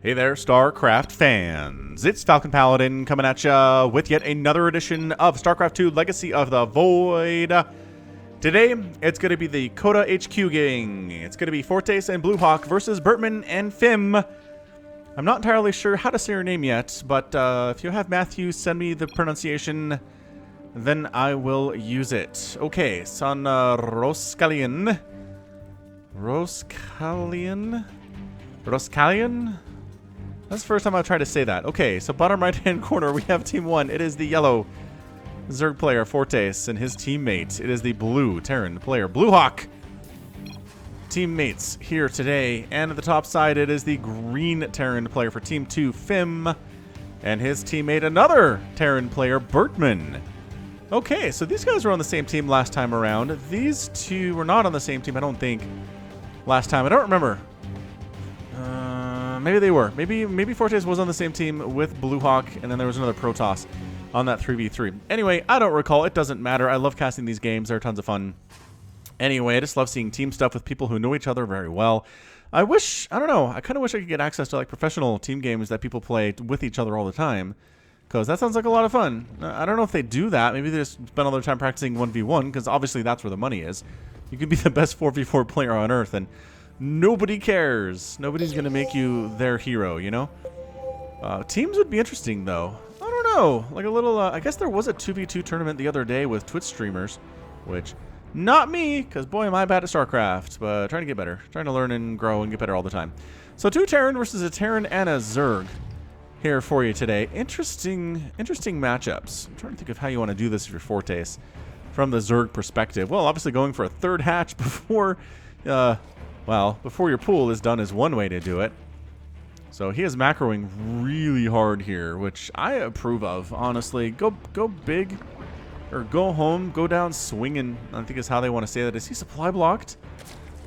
Hey there, StarCraft fans. It's Falcon Paladin coming at ya with yet another edition of StarCraft 2 Legacy of the Void. Today, it's going to be the Coda HQ gang. It's going to be Fortes and BlueHaw versus Bertman and Fim. I'm not entirely sure how to say your name yet, but if you have Matthew send me the pronunciation, then I will use it. Okay, son Rhoskhallian. Rhoskhallian? That's the first time I've tried to say that. Okay, so bottom right-hand corner, we have Team 1. It is the yellow Zerg player, Fortes, and his teammate. It is the blue Terran player, BlueHaw. Teammates here today. And at the top side, it is the green Terran player for Team 2, Fim. And his teammate, another Terran player, bertman. Okay, so these guys were on the same team last time around. These two were not on the same team, I don't think, last time. I don't remember. Maybe they were. Maybe Fortes was on the same team with BlueHaw, and then there was another Protoss on that 3v3. Anyway, I don't recall. It doesn't matter. I love casting these games. They're tons of fun. Anyway, I just love seeing team stuff with people who know each other very well. I don't know. I kind of wish I could get access to like professional team games that people play with each other all the time, because that sounds like a lot of fun. I don't know if they do that. Maybe they just spend all their time practicing 1v1, because obviously that's where the money is. You could be the best 4v4 player on Earth, and nobody cares. Nobody's going to make you their hero, you know? Teams would be interesting, though. I don't know. Like a little, I guess there was a 2v2 tournament the other day with Twitch streamers, which, not me, because boy, am I bad at StarCraft, but trying to get better. Trying to learn and grow and get better all the time. So 2 Terran versus a Terran and a Zerg here for you today. Interesting matchups. I'm trying to think of how you want to do this if you're Fortes from the Zerg perspective. Well, obviously going for a third hatch before, before your pool is done is one way to do it. So he is macroing really hard here, which I approve of, honestly. Go big, or go home, go down swinging, I think is how they want to say that. Is he supply blocked?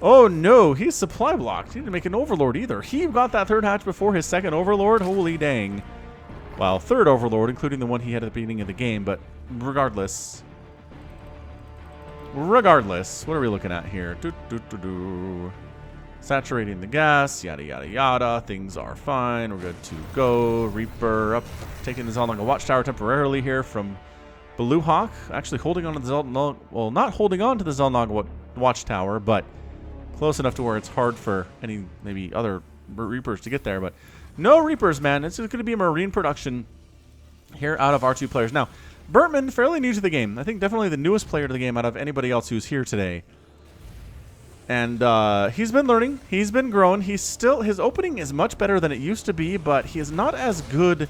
Oh no, he's supply blocked. He didn't make an Overlord either. He got that third hatch before his second Overlord? Holy dang. Well, third Overlord, including the one he had at the beginning of the game, but regardless, what are we looking at here? Saturating the gas, yada yada yada. Things are fine. We're good to go. Reaper up, taking the Zalnaga Watchtower temporarily here from BlueHaw. Actually holding on to the Zalnaga, well, not holding on to the Zalnaga Watchtower, but close enough to where it's hard for any maybe other Reapers to get there. But no Reapers, man. It's going to be a Marine production here out of our 2 players. Now, Bertman, fairly new to the game. I think definitely the newest player to the game out of anybody else who's here today. And he's been learning. He's been growing. His opening is much better than it used to be, but he is not as good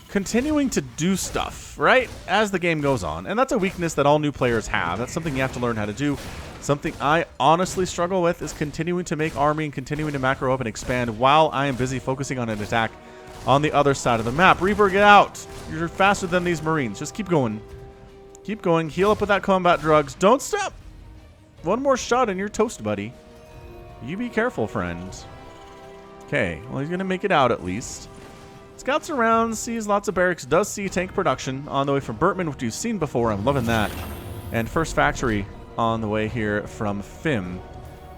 continuing to do stuff, right, as the game goes on. And that's a weakness that all new players have. That's something you have to learn how to do. Something I honestly struggle with is continuing to make army and continuing to macro up and expand while I am busy focusing on an attack on the other side of the map. Reaper, get out. You're faster than these Marines. Just keep going. Keep going. Heal up with that combat drugs. Don't stop. One more shot and you're toast, buddy. You be careful, friend. Okay, well, he's going to make it out at least. Scouts around, sees lots of barracks, does see tank production on the way from Bertman, which you've seen before. I'm loving that. And first factory on the way here from Fim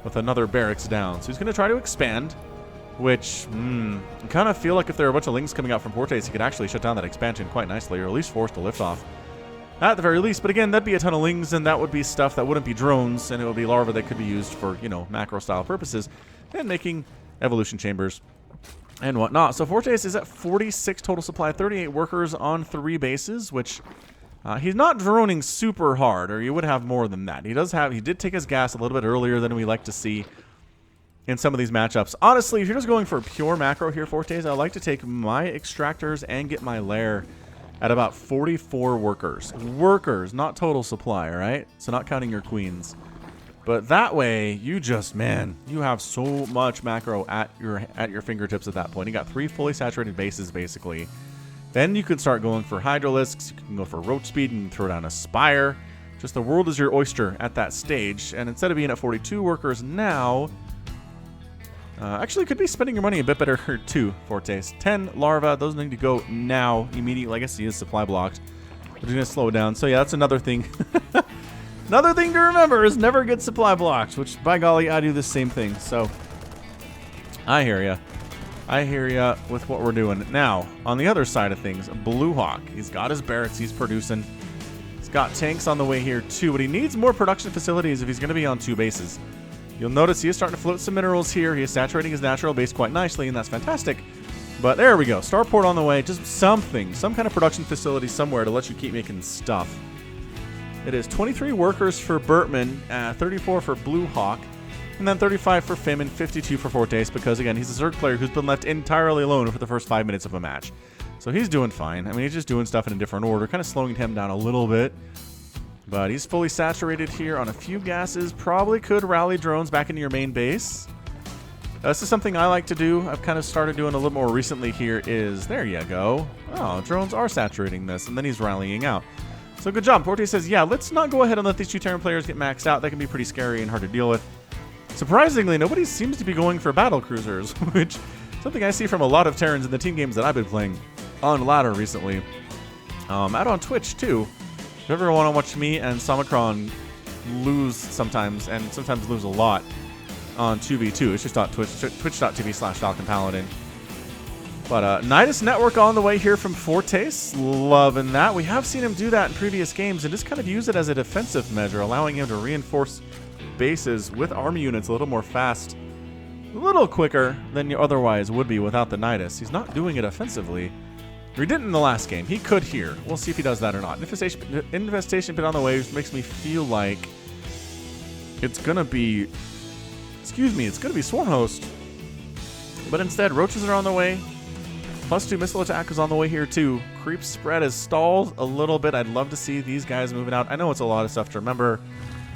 with another barracks down. So he's going to try to expand, which I kind of feel like if there are a bunch of lings coming out from Fortes, he could actually shut down that expansion quite nicely, or at least force the lift off. At the very least, but again, that'd be a ton of lings, and that would be stuff that wouldn't be drones, and it would be larvae that could be used for, you know, macro-style purposes, and making evolution chambers and whatnot. So Fortes is at 46 total supply, 38 workers on 3 bases, which he's not droning super hard, or you would have more than that. He did take his gas a little bit earlier than we like to see in some of these matchups. Honestly, if you're just going for pure macro here, Fortes, I like to take my extractors and get my lair at about 44 workers. Workers, not total supply, all right? So not counting your queens. But that way, you just, man, you have so much macro at your fingertips at that point. You got 3 fully saturated bases, basically. Then you can start going for Hydralisks. You can go for roach speed and throw down a Spire. Just the world is your oyster at that stage. And instead of being at 42 workers now, actually could be spending your money a bit better too, Fortes. 10 larvae, those need to go now, immediately. I guess he is supply blocked. We're going to slow it down. So yeah, that's another thing. Another thing to remember is never get supply blocked, which by golly, I do the same thing. So I hear ya. I hear ya with what we're doing. Now, on the other side of things, BlueHaw. He's got his barracks he's producing. He's got tanks on the way here too, but he needs more production facilities if he's going to be on 2 bases. You'll notice he is starting to float some minerals here. He is saturating his natural base quite nicely, and that's fantastic. But there we go. Starport on the way. Just something. Some kind of production facility somewhere to let you keep making stuff. It is 23 workers for Bertman, 34 for BlueHaw. And then 35 for Fim and 52 for Fortes because, again, he's a Zerg player who's been left entirely alone for the first 5 minutes of a match. So he's doing fine. I mean, he's just doing stuff in a different order, kind of slowing him down a little bit. But he's fully saturated here on a few gases. Probably could rally drones back into your main base. This is something I like to do. I've kind of started doing a little more recently here is, there you go. Oh, drones are saturating this, and then he's rallying out. So good job. Forte says, yeah, let's not go ahead and let these 2 Terran players get maxed out. That can be pretty scary and hard to deal with. Surprisingly, nobody seems to be going for battle cruisers, which is something I see from a lot of Terrans in the team games that I've been playing on ladder recently. Out on Twitch, too. If you ever want to watch me and Samacron lose sometimes, and sometimes lose a lot on 2v2, it's just on twitch.tv/FalconPaladin. But Nidus Network on the way here from Fortes. Loving that. We have seen him do that in previous games and just kind of use it as a defensive measure, allowing him to reinforce bases with army units a little more fast, a little quicker than you otherwise would be without the Nidus. He's not doing it offensively. He didn't in the last game. He could here. We'll see if he does that or not. Infestation pit on the way, which makes me feel like it's gonna be, it's gonna be Swarm Host. But instead, roaches are on the way. +2 missile attack is on the way here too. Creep spread is stalled a little bit. I'd love to see these guys moving out. I know it's a lot of stuff to remember.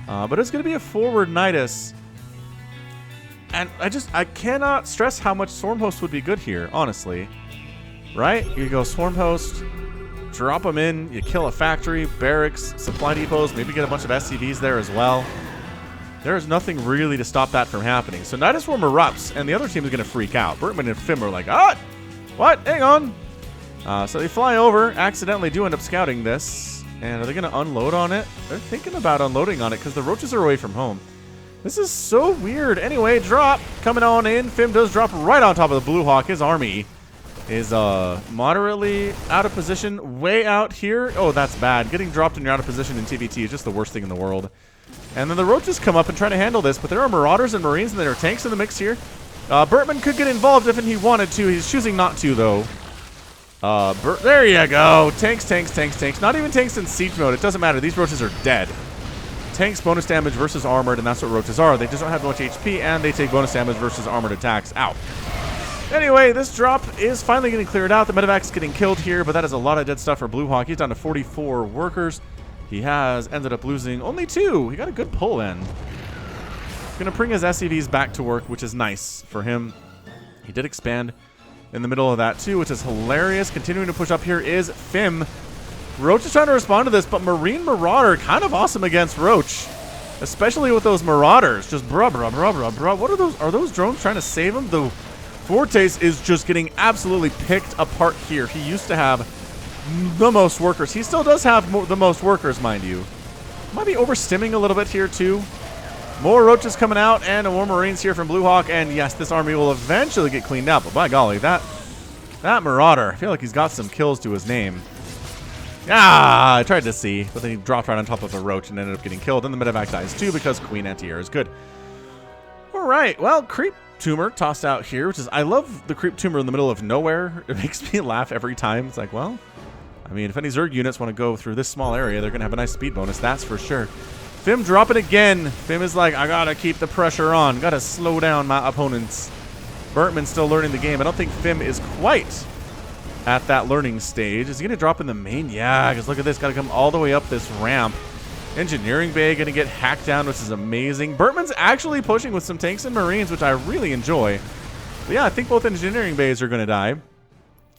But it's going to be a forward Nidus. And I cannot stress how much Swarm Host would be good here, honestly. Right? You go Swarm Host, drop them in, you kill a factory, barracks, supply depots, maybe get a bunch of SCVs there as well. There is nothing really to stop that from happening. So Nidus Swarm erupts, and the other team is going to freak out. Bertman and Fim are like, ah! What? Hang on! So they fly over, accidentally do end up scouting this. And are they going to unload on it? They're thinking about unloading on it because the roaches are away from home. This is so weird. Anyway, drop coming on in. Fim does drop right on top of the BlueHaw. His army is moderately out of position way out here. Oh, that's bad. Getting dropped and you're out of position in TVT is just the worst thing in the world. And then the roaches come up and try to handle this, but there are Marauders and Marines and there are tanks in the mix here. Bertman could get involved if he wanted to. He's choosing not to, though. There you go. Tanks. Not even tanks in siege mode. It doesn't matter. These roaches are dead. Tanks bonus damage versus armored, and that's what roaches are. They just don't have much HP, and they take bonus damage versus armored attacks. Ow. Anyway, this drop is finally getting cleared out. The medevac's getting killed here, but that is a lot of dead stuff for BlueHaw. He's down to 44 workers. He has ended up losing only 2. He got a good pull in. Going to bring his SCVs back to work, which is nice for him. He did expand in the middle of that too, which is hilarious. Continuing to push up here is Fim. Roach is trying to respond to this, but Marine Marauder kind of awesome against Roach, especially with those Marauders. Just bruh. What are those? Are those drones trying to save him? The Fortes is just getting absolutely picked apart here. He used to have the most workers. He still does have the most workers, mind you. Might be overstimming a little bit here too. More roaches coming out and more Marines here from BlueHaw, and yes, this army will eventually get cleaned out. But by golly, that Marauder, I feel like he's got some kills to his name. Ah, I tried to see, but then he dropped right on top of a roach and ended up getting killed. And the medevac dies too because Queen Anti-Air is good. All right, well, Creep Tumor tossed out here, which is, I love the Creep Tumor in the middle of nowhere. It makes me laugh every time. It's like, well, I mean, if any Zerg units want to go through this small area, they're going to have a nice speed bonus, that's for sure. Fim dropping again. Fim is like, I gotta keep the pressure on. Gotta slow down my opponents. Bertman's still learning the game. I don't think Fim is quite at that learning stage. Is he gonna drop in the main? Yeah, because look at this. Gotta come all the way up this ramp. Engineering Bay gonna get hacked down, which is amazing. Bertman's actually pushing with some tanks and Marines, which I really enjoy. But yeah, I think both Engineering Bays are gonna die.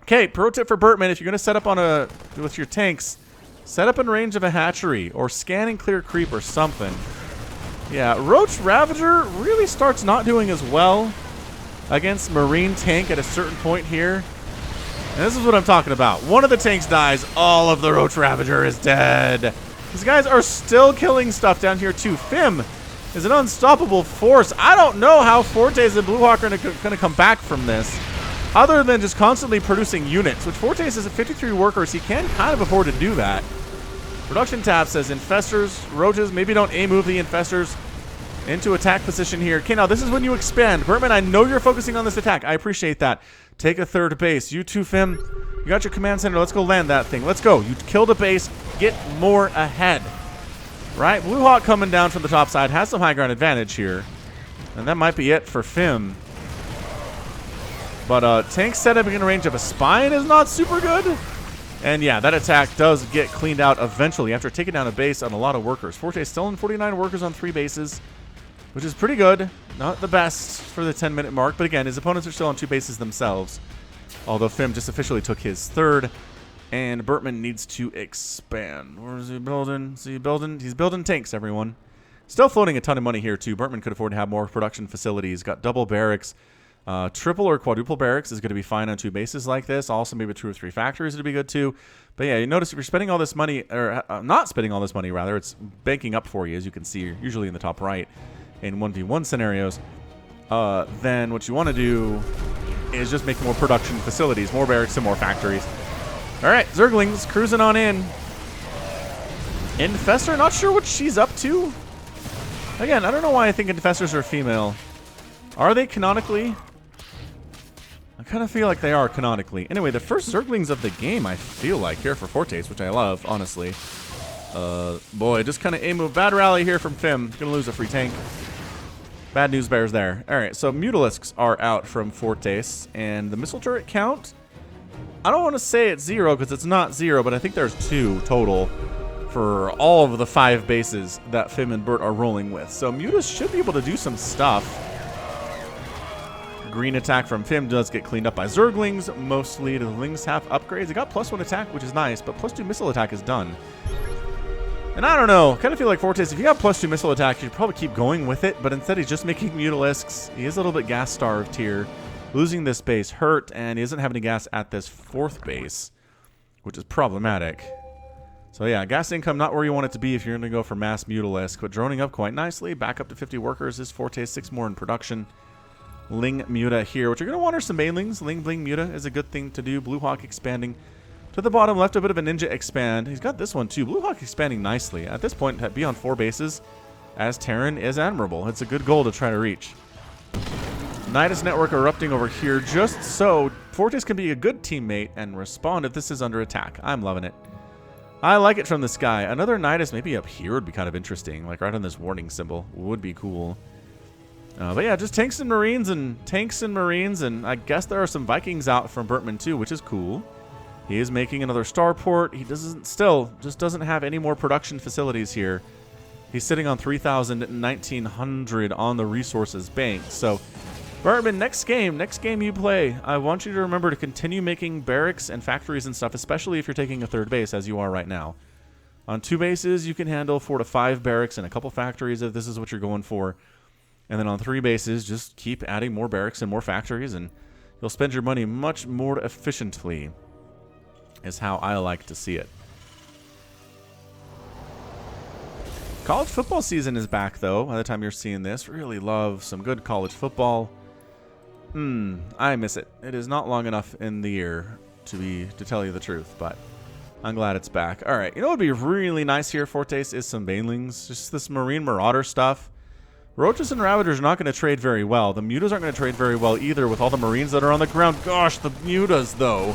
Okay, pro tip for Bertman. If you're gonna set up on with your tanks, set up in range of a hatchery or scan and clear creep or something. Yeah, Roach Ravager really starts not doing as well against Marine tank at a certain point here. And this is what I'm talking about. One of the tanks dies. All of the Roach Ravager is dead. These guys are still killing stuff down here too. Fim is an unstoppable force. I don't know how Fortes and BlueHaw are going to come back from this. other than just constantly producing units, which Fortes is at 53 workers. He can kind of afford to do that. Production tab says infestors, roaches, maybe don't move the infestors into attack position here. Okay, now this is when you expand. Bertman, I know you're focusing on this attack. I appreciate that. Take a third base. You too, Fim. You got your command center. Let's go land that thing. Let's go. You killed a base. Get more ahead. Right? BlueHaw coming down from the top side. Has some high ground advantage here. And that might be it for Fim. But tank setup in range of a spine is not super good. And yeah, that attack does get cleaned out eventually after taking down a base on a lot of workers. Forte still in 49 workers on 3 bases, which is pretty good. Not the best for the 10-minute mark, but again, his opponents are still on 2 bases themselves. Although Fim just officially took his 3rd, and Bertman needs to expand. Where is he building? Is he building? He's building tanks, everyone. Still floating a ton of money here, too. Bertman could afford to have more production facilities. Got double barracks. Triple or quadruple barracks is going to be fine on 2 bases like this. Also, maybe 2 or 3 factories would be good, too. But yeah, you notice if you're spending all this money, or not spending all this money, rather, it's banking up for you, as you can see, usually in the top right in 1v1 scenarios. Then what you want to do is just make more production facilities, more barracks and more factories. All right, Zerglings cruising on in. Infestor, not sure what she's up to. Again, I don't know why I think Infestors are female. Are they canonically? I kind of feel like they are canonically. Anyway, the first Zerglings of the game, I feel like, here for Fortes, which I love, honestly. Boy, just kind of a move. Bad rally here from Fim. Gonna lose a free tank. Bad news bears there. All right, so Mutalisks are out from Fortes, and the missile turret count, I don't want to say it's 0 because it's not 0, but I think there's 2 total for all of the 5 bases that Fim and Bert are rolling with. So Mutas should be able to do some stuff. Green attack from Fim does get cleaned up by Zerglings. Mostly the Lings have upgrades. It got +1 attack, which is nice, but +2 missile attack is done. And I don't know, kind of feel like Fortes, if you got +2 missile attack, you should probably keep going with it, but instead he's just making Mutalisks. He is a little bit gas starved here. Losing this base hurt, and he doesn't have any gas at this 4th base, which is problematic. So yeah, gas income not where you want it to be if you're going to go for mass Mutalisk, but droning up quite nicely. Back up to 50 workers is Fortes, 6 more in production. Ling Muta here, which you're going to want are some Banelings. Ling Bling Muta is a good thing to do. BlueHaw expanding to the bottom left, a bit of a ninja expand. He's got this one too. BlueHaw expanding nicely. At this point, to be on 4 bases as Terran is admirable. It's a good goal to try to reach. Nidus Network erupting over here just so Fortes can be a good teammate and respond if this is under attack. I'm loving it. I like it from the sky. Another Nidus maybe up here would be kind of interesting. Like right on this warning symbol would be cool. But yeah, just tanks and marines, and I guess there are some Vikings out from Bertman too, which is cool. He is making another starport. He just doesn't have any more production facilities here. He's sitting on 3,1900 on the resources bank. So Bertman, next game you play, I want you to remember to continue making barracks and factories and stuff, especially if you're taking a 3rd base as you are right now. On 2 bases, you can handle 4 to 5 barracks and a couple factories if this is what you're going for. And then on 3 bases, just keep adding more barracks and more factories, and you'll spend your money much more efficiently, is how I like to see it. College football season is back, though, by the time you're seeing this. Really love some good college football. I miss it. It is not long enough in the year to tell you the truth, but I'm glad it's back. All right, you know what would be really nice here, Fortes, is some Banelings. Just this Marine Marauder stuff. Roaches and Ravagers are not going to trade very well. The Mutas aren't going to trade very well either with all the Marines that are on the ground. Gosh, the Mutas, though.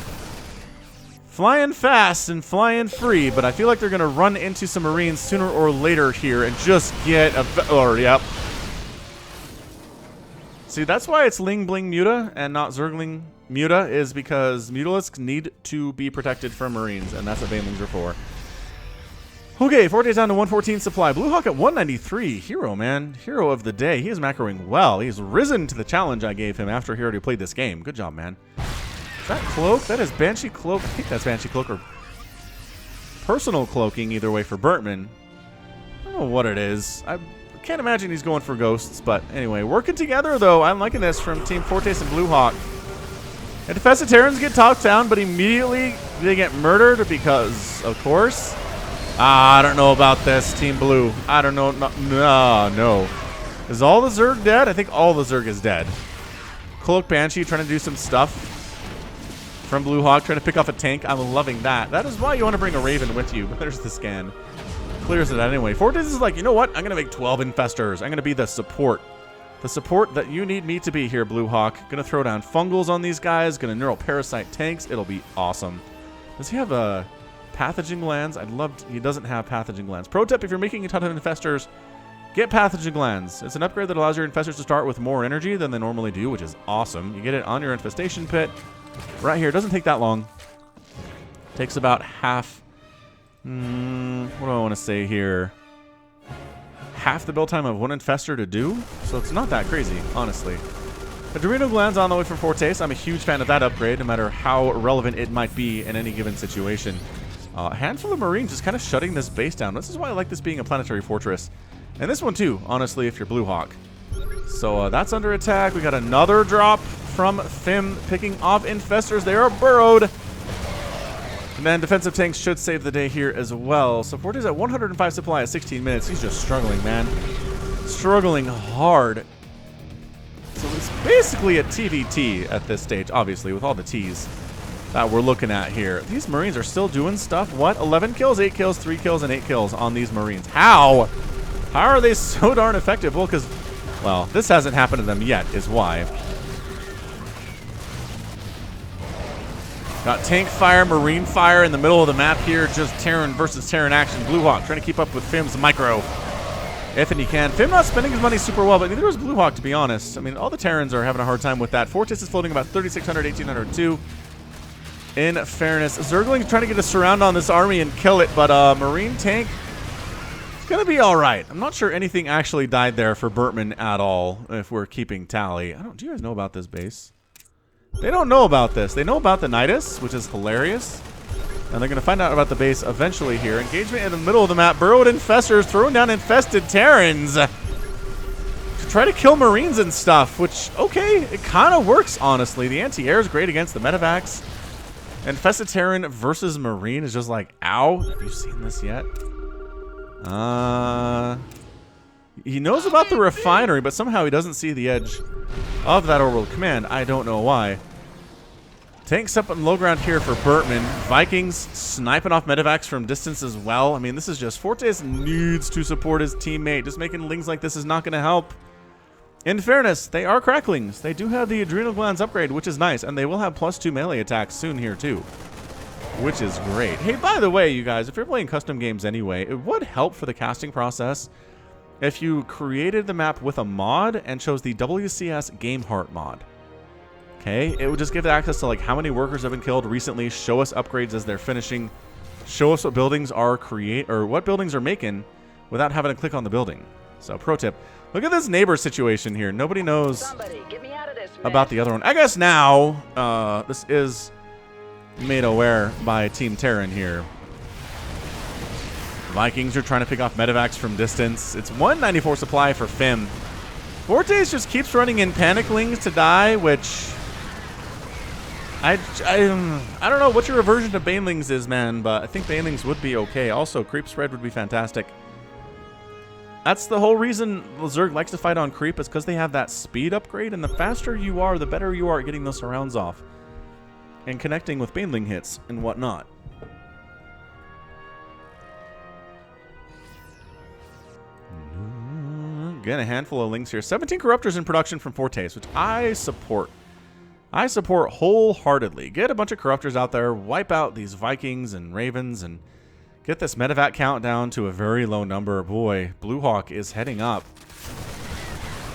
Flying fast and flying free, but I feel like they're going to run into some Marines sooner or later here and just get yep. See, that's why it's Ling Bling Muta and not Zergling Muta, is because Mutalisks need to be protected from Marines, and that's what Banelings are for. Okay, Forte down to 114 supply. BlueHaw at 193. Hero, man. Hero of the day. He is macroing well. He's risen to the challenge I gave him after he already played this game. Good job, man. Is that Cloak? That is Banshee Cloak. I think that's Banshee Cloak or personal cloaking, either way, for Bertman. I don't know what it is. I can't imagine he's going for ghosts, but anyway. Working together, though. I'm liking this from Team Fortes and BlueHaw. And Defensive Terrans get talked down, but immediately they get murdered because, of course... I don't know about this, Team Blue. I don't know. No. Is all the Zerg dead? I think all the Zerg is dead. Cloak Banshee trying to do some stuff. from BlueHaw, trying to pick off a tank. I'm loving that. That is why you want to bring a Raven with you. But there's the scan. Clears it out anyway. Fortis is like, you know what? I'm going to make 12 infestors. I'm going to be the support. The support that you need me to be here, BlueHawk. Going to throw down fungals on these guys. Going to neural parasite tanks. It'll be awesome. Does he have a pathogen glands? I'd love to. He doesn't have pathogen glands. Pro tip, if you're making a ton of infestors, get pathogen glands. It's an upgrade that allows your infestors to start with more energy than they normally do, which is awesome. You get it on your infestation pit right here. It doesn't take that long. Takes about half. What do I want to say here? Half the build time of one infestor to do. So it's not that crazy, honestly. Adrenal glands on the way from Fortes. I'm a huge fan of that upgrade, no matter how relevant it might be in any given situation. A handful of Marines just kind of shutting this base down. This is why I like this being a planetary fortress. And this one too, honestly, if you're BlueHawk. So that's under attack. We got another drop from Fim picking off infestors. They are burrowed. And then defensive tanks should save the day here as well. So Fortes at 105 supply at 16 minutes. He's just struggling, man. Struggling hard. So it's basically a TVT at this stage, obviously, with all the T's that we're looking at here. These Marines are still doing stuff. What? 11 kills, 8 kills, 3 kills, and 8 kills on these Marines. How? How are they so darn effective? Well, because, well, this hasn't happened to them yet, is why. Got tank fire, marine fire in the middle of the map here. Just Terran versus Terran action. BlueHawk trying to keep up with Fim's micro. If and he can. Fim not spending his money super well, but neither is BlueHawk, to be honest. I mean, all the Terrans are having a hard time with that. Fortis is floating about 3,600, 1,802. In fairness, Zergling's trying to get a surround on this army and kill it, but marine tank, it's going to be all right. I'm not sure anything actually died there for Bertman at all, if we're keeping tally. Do you guys know about this base? They don't know about this. They know about the Nidus, which is hilarious. And they're going to find out about the base eventually here. Engagement in the middle of the map. Burrowed infestors throwing down infested Terrans to try to kill Marines and stuff, which, okay, it kind of works, honestly. The anti-air is great against the medevacs. Infested Terran versus Marine is just like, ow. Have you seen this yet? He knows about the refinery, but somehow he doesn't see the edge of that orbital command. I don't know why. Tanks up on low ground here for Bertman. Vikings sniping off medevacs from distance as well. I mean, this is just... Fortes needs to support his teammate. Just making lings like this is not going to help. In fairness, they are cracklings. They do have the adrenal glands upgrade, which is nice. And they will have +2 melee attacks soon here, too. Which is great. Hey, by the way, you guys, if you're playing custom games anyway, it would help for the casting process if you created the map with a mod and chose the WCS Game Heart mod. Okay, it would just give access to like how many workers have been killed recently, show us upgrades as they're finishing, show us what buildings are what buildings are making without having to click on the building. So pro tip, look at this neighbor situation here. Nobody knows about the other one. I guess now this is made aware by Team Terran here. Vikings are trying to pick off medevacs from distance. It's 194 supply for Fim. Fortes just keeps running in panic-lings to die, which I don't know what your aversion to banelings is, man, but I think banelings would be okay. Also, creep spread would be fantastic. That's the whole reason Zerg likes to fight on creep, is because they have that speed upgrade, and the faster you are, the better you are at getting those surrounds off and connecting with baneling hits and whatnot. Again, a handful of links here. 17 Corruptors in production from Fortes, which I support. I support wholeheartedly. Get a bunch of Corruptors out there, wipe out these Vikings and Ravens, and get this medevac count down to a very low number. Boy, BlueHawk is heading up.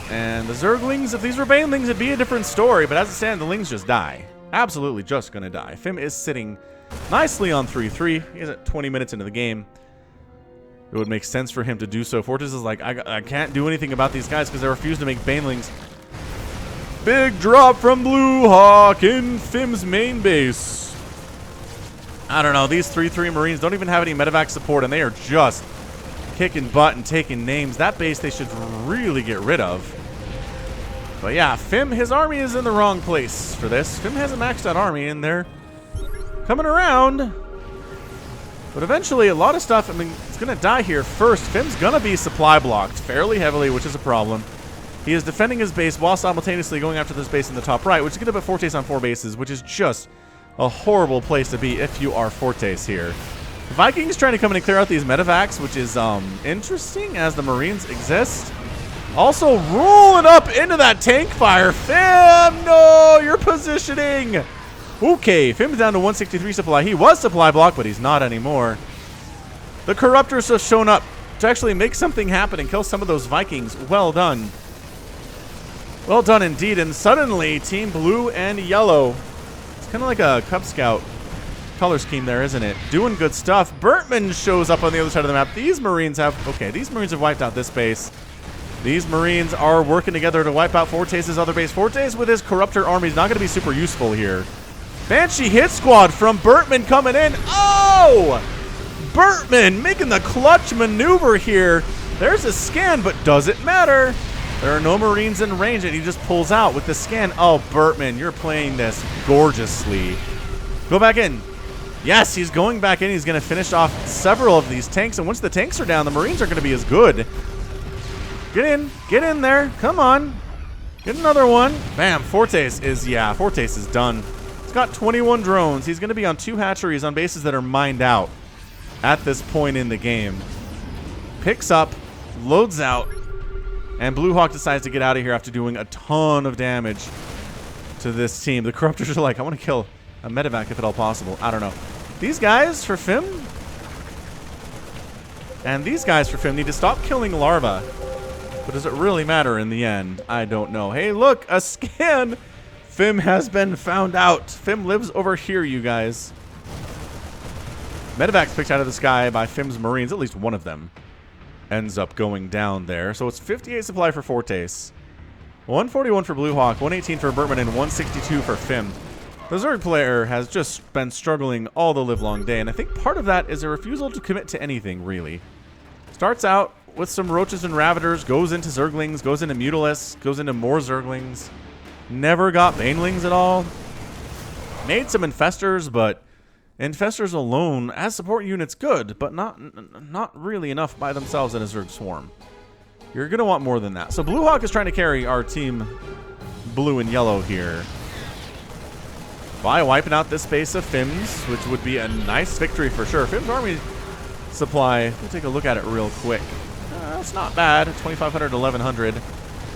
And the Zerglings, if these were banelings, it'd be a different story, but as it stands, the lings just die. Absolutely just gonna die. Fim is sitting nicely on 3-3. He's at 20 minutes into the game. It would make sense for him to do so. Fortis is like, I can't do anything about these guys because they refuse to make banelings. Big drop from BlueHawk in Fim's main base. I don't know. These 3-3 Marines don't even have any medevac support, and they are just kicking butt and taking names. That base they should really get rid of. But yeah, Fim, his army is in the wrong place for this. Fim has a maxed out army, and they're coming around. But eventually, a lot of stuff, I mean, it's going to die here first. Fim's going to be supply blocked fairly heavily, which is a problem. He is defending his base while simultaneously going after this base in the top right, which is going to put Fortes on 4 bases, which is just a horrible place to be if you are Fortes here. Vikings trying to come in and clear out these medevacs, which is interesting as the Marines exist. Also rolling up into that tank fire. Fim, no, you're positioning. Okay, Fim's down to 163 supply. He was supply block, but he's not anymore. The Corruptors have shown up to actually make something happen and kill some of those Vikings. Well done. Well done indeed. And suddenly, Team Blue and Yellow, it's kind of like a Cub Scout color scheme there, isn't it? Doing good stuff. Bertman shows up on the other side of the map. These Marines have, okay, these Marines have wiped out this base. These Marines are working together to wipe out Fortes' other base. Fortes with his Corruptor army is not going to be super useful here. Banshee hit squad from Bertman coming in. Oh! Bertman making the clutch maneuver here. There's a scan, but does it matter? There are no Marines in range, and he just pulls out with the scan. Oh, Bertman, you're playing this gorgeously. Go back in. Yes, he's going back in. He's going to finish off several of these tanks, and once the tanks are down, the Marines are going to be as good. Get in there. Come on. Get another one. Bam, Fortes is done. He's got 21 drones. He's going to be on 2 hatcheries on bases that are mined out at this point in the game. Picks up, loads out, and BlueHaw decides to get out of here after doing a ton of damage to this team. The Corruptors are like, I want to kill a medevac if at all possible. I don't know. These guys for Fim and these guys for Fim need to stop killing larvae. But does it really matter in the end? I don't know. Hey, look, a scan. Fim has been found out. Fim lives over here, you guys. Medevac's picked out of the sky by Fim's Marines. At least one of them ends up going down there. So it's 58 supply for Fortes, 141 for BlueHawk, 118 for Bertman, and 162 for Fim. The Zerg player has just been struggling all the livelong day, and I think part of that is a refusal to commit to anything, really. Starts out with some Roaches and Ravagers, goes into Zerglings, goes into Mutalisks, goes into more Zerglings. Never got Banelings at all. Made some Infestors, but Infestors alone as support units good, but not really enough by themselves in a Zerg swarm. You're going to want more than that. So BlueHawk is trying to carry our team blue and yellow here by wiping out this base of Fim's, which would be a nice victory for sure. Fim's army supply, we'll take a look at it real quick. It's not bad, 2,500 to 1,100.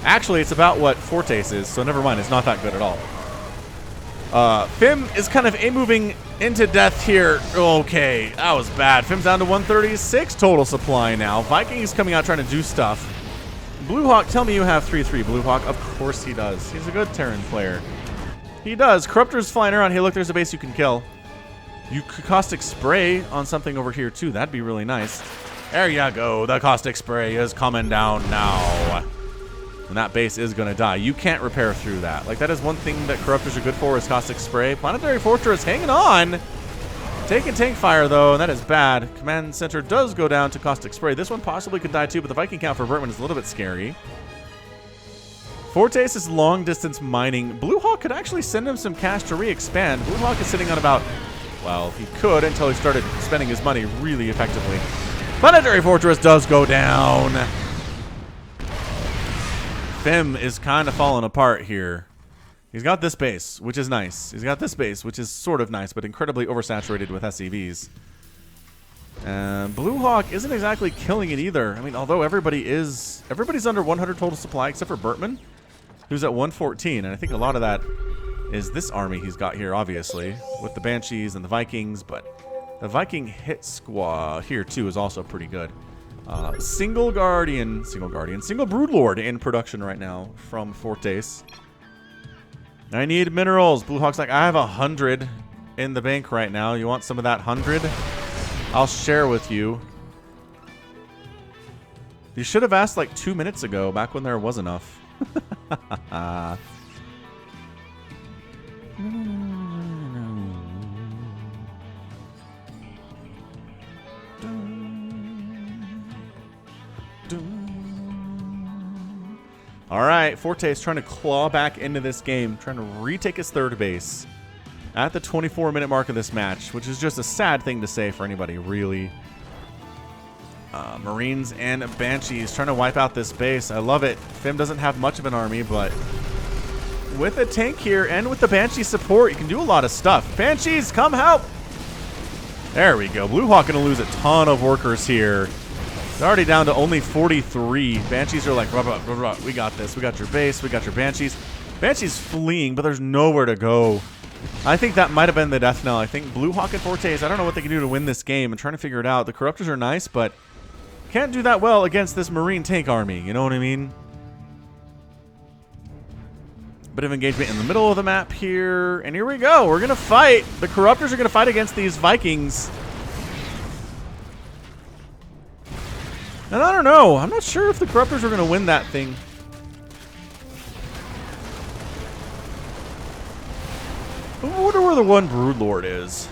Actually, it's about what Fortes is, so never mind, it's not that good at all. Fim is kind of moving into death here. Okay, that was bad. Fim's down to 136 total supply now. Vikings coming out trying to do stuff. BlueHawk, tell me you have 3-3, BlueHawk. Of course he does. He's a good Terran player. He does. Corruptor's flying around. Hey, look, there's a base you can kill. You could caustic spray on something over here, too. That'd be really nice. There you go. The caustic spray is coming down now. And that base is going to die. You can't repair through that. Like, that is one thing that Corruptors are good for is caustic spray. Planetary Fortress hanging on. Taking tank fire, though, and that is bad. Command Center does go down to caustic spray. This one possibly could die, too, but the Viking count for Bertman is a little bit scary. Fortes is long-distance mining. BlueHawk could actually send him some cash to re-expand. BlueHawk is sitting on about, well, he could until he started spending his money really effectively. Planetary Fortress does go down. Fim is kind of falling apart here. He's got this base, which is nice. He's got this base, which is sort of nice, but incredibly oversaturated with SCVs. BlueHawk isn't exactly killing it either. I mean, although everybody's under 100 total supply except for Bertman, who's at 114, and I think a lot of that is this army he's got here, obviously, with the Banshees and the Vikings, but the Viking hit squad here, too, is also pretty good. Single Broodlord in production right now from Fortes. I need minerals. BlueHawk's like, I have 100 in the bank right now. You want some of that 100? I'll share with you. You should have asked like 2 minutes ago, back when there was enough. All right, Fortes trying to claw back into this game, trying to retake his third base at the 24-minute mark of this match, which is just a sad thing to say for anybody, really. Marines and Banshees trying to wipe out this base. I love it. Fim doesn't have much of an army, but with a tank here and with the Banshee support, you can do a lot of stuff. Banshees, come help! There we go. BlueHaw gonna lose a ton of workers here. They're already down to only 43. Banshees are like, rah, rah, rah, rah. We got this. We got your base. We got your Banshees. Banshee's fleeing, but there's nowhere to go. I think that might have been the death knell. I think BlueHaw and Fortes, I don't know what they can do to win this game. I'm trying to figure it out. The Corruptors are nice, but can't do that well against this Marine tank army. You know what I mean? Bit of engagement in the middle of the map here. And here we go. We're going to fight. The Corruptors are going to fight against these Vikings. And I don't know. I'm not sure if the Corruptors are going to win that thing. I wonder where the one Broodlord is.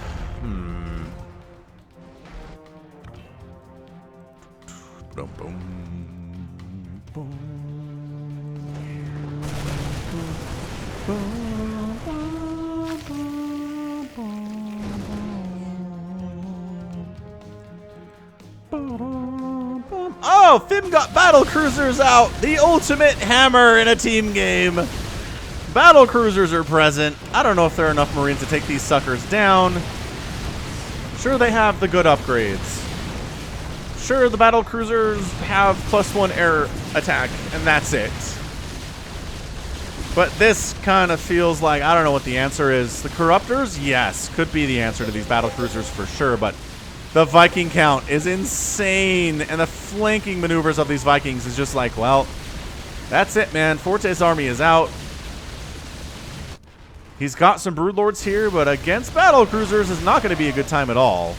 Oh, Fim got battle cruisers out. The ultimate hammer in a team game. Battle cruisers are present. I don't know if there are enough Marines to take these suckers down. Sure, they have the good upgrades. Sure, the battle cruisers have +1 air attack, and that's it. But this kind of feels like, I don't know what the answer is. The Corruptors, yes, could be the answer to these battle cruisers for sure, but the Viking count is insane, and the flanking maneuvers of these Vikings is just like, well, that's it, man. Forte's army is out. He's got some Broodlords here, but against battle cruisers is not going to be a good time at all.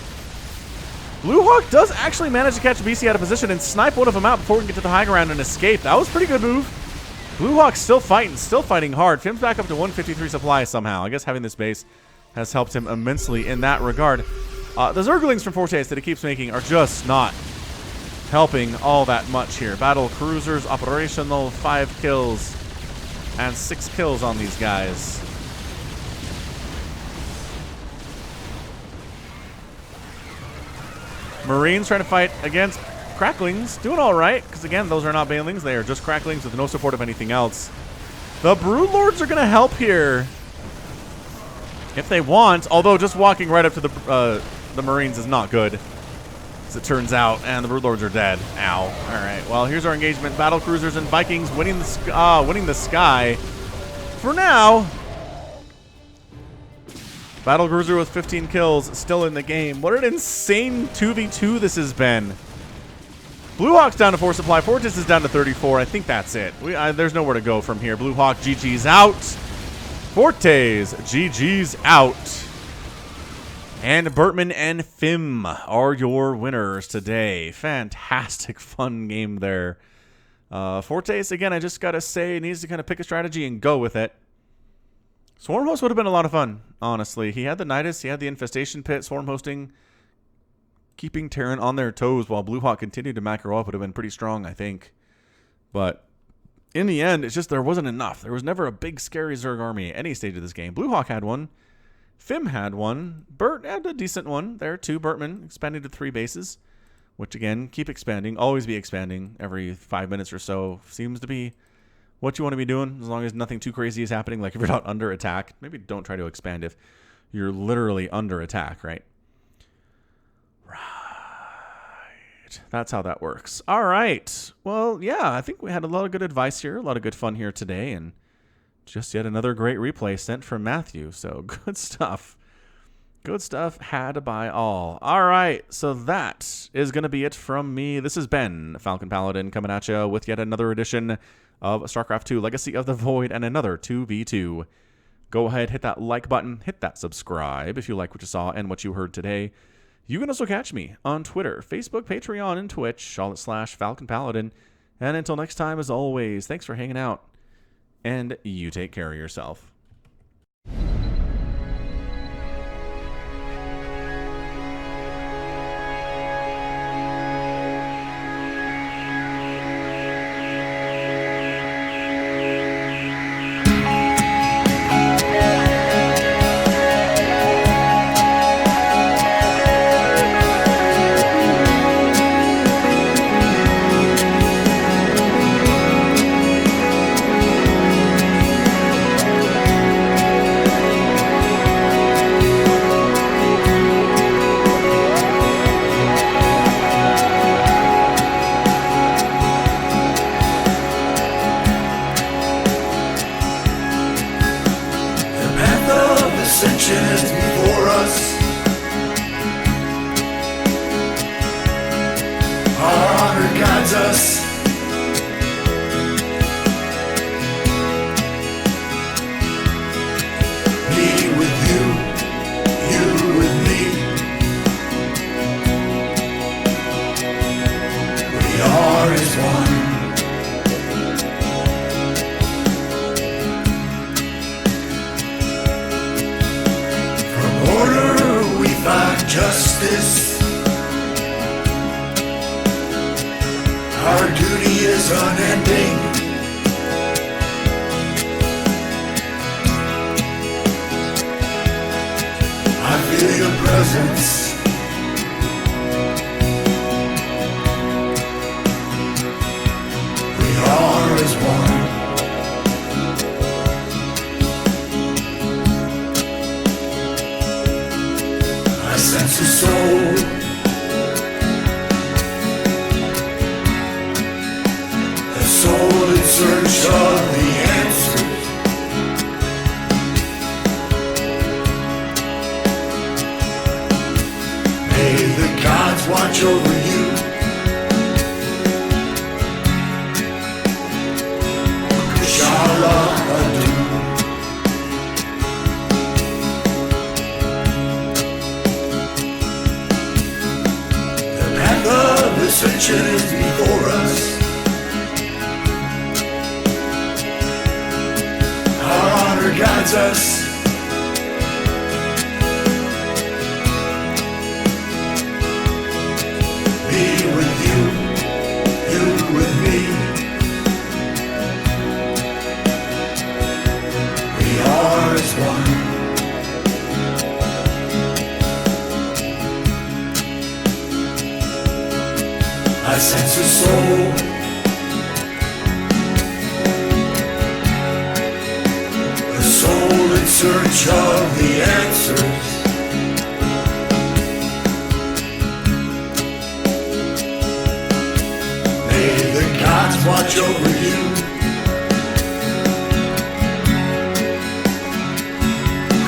BlueHaw does actually manage to catch BC out of position and snipe one of them out before we can get to the high ground and escape. That was a pretty good move. BlueHawk's still fighting hard. Fim's back up to 153 supply somehow. I guess having this base has helped him immensely in that regard. The Zerglings from Fortes that he keeps making are just not helping all that much here. Battle cruisers operational, 5 kills and 6 kills on these guys. Marines trying to fight against Cracklings. Doing all right, because again, those are not Banelings. They are just Cracklings with no support of anything else. The Broodlords are going to help here if they want, although just walking right up to the Marines is not good, as it turns out, and the Broodlords are dead. Ow. All right, well, here's our engagement. Battle cruisers and Vikings winning the sky. For now, battle cruiser with 15 kills still in the game. What an insane 2v2 this has been. BlueHawk's down to 4 supply. Fortis is down to 34. I think that's it. There's nowhere to go from here. BlueHawk, GG's out. Fortes, GG's out. And Bertman and Fim are your winners today. Fantastic fun game there. Fortes, again, I just got to say, needs to kind of pick a strategy and go with it. Swarm host would have been a lot of fun, honestly. He had the Nidus, he had the Infestation Pit. Swarm hosting, keeping Terran on their toes while BlueHawk continued to macro up would have been pretty strong, I think. But in the end, it's just there wasn't enough. There was never a big, scary Zerg army at any stage of this game. BlueHawk had one. Fim had one. Bert had a decent one there, too. Bertman expanded to 3 bases, which, again, keep expanding. Always be expanding every 5 minutes or so. Seems to be what you want to be doing, as long as nothing too crazy is happening. Like if you're not under attack, maybe don't try to expand if you're literally under attack, right? Right. That's how that works. All right. Well, yeah, I think we had a lot of good advice here, a lot of good fun here today, and just yet another great replay sent from Matthew. So good stuff. Good stuff had by all. All right. So that is going to be it from me. This has been Falcon Paladin coming at you with yet another edition of StarCraft 2 Legacy of the Void and another 2v2. Go ahead, hit that like button, hit that subscribe if you like what you saw and what you heard today. You can also catch me on Twitter, Facebook, Patreon, and Twitch, all at /Falcon Paladin. And until next time, as always, thanks for hanging out, and you take care of yourself. standing. I feel your presence. We are as one. I sense a soul. A soul in search of the answers. May the gods watch over you. Kushala Adu. The path of ascension is before us. Our honor guides us. Me with you, you with me. We are as one. I sense a soul. A soul in search of the answers. May the gods watch over you.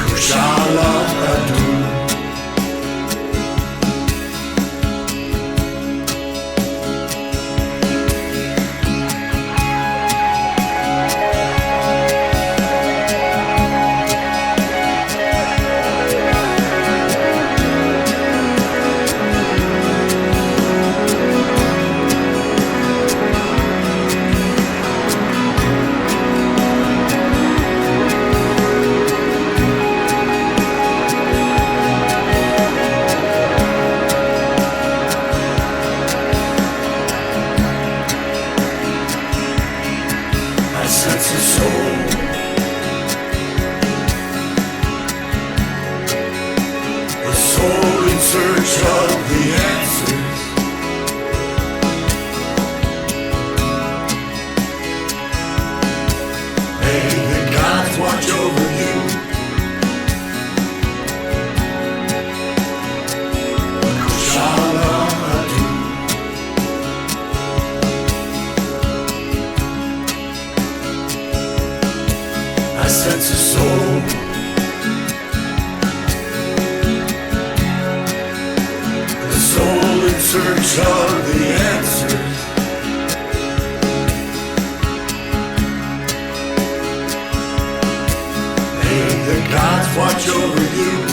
Kushala Adu. I sense a soul. A soul in search of the answers. May the gods watch over you. Kushala Adu. I sense a soul. A soul in search of the answers. May the gods watch over you.